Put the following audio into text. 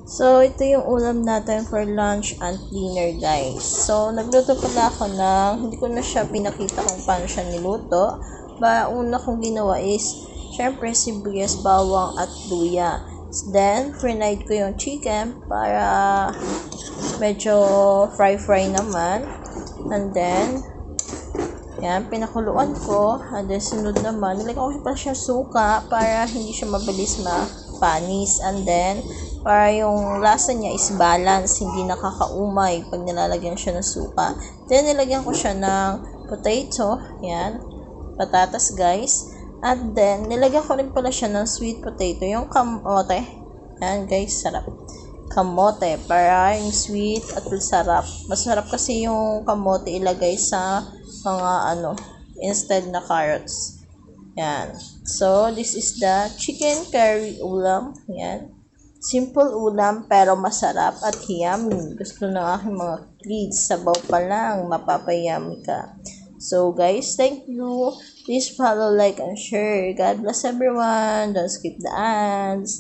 So, ito yung ulam natin for lunch and dinner, guys. So, nagluto pala ako ng, hindi ko na siya pinakita kung paano siya niluto. Una kong ginawa is, syempre, sibuyas, bawang, at luya. Then, fried ko yung chicken para medyo fry naman. And then, yan, pinakuluan ko. And then, sunod naman, nilagyan ko pa siya suka para hindi siya mabilis mapanis. And then, para yung lasa niya is balance, hindi nakakaumay pag nilalagyan siya ng suka. Then, nilagyan ko siya ng potato. Yan, patatas, guys. And then, nilagyan ko rin pala siya ng sweet potato, yung kamote. Yan, guys, sarap. Kamote, para yung sweet at sarap. Masarap kasi yung kamote ilagay sa mga instead na carrots. Yan. So, this is the chicken curry ulam. Yan. Simple ulam pero masarap at yummy. Gusto ng aking mga kids. Sabaw pa lang, mapapayami ka. So, guys, thank you. Please follow, like, and share. God bless everyone. Don't skip the ads.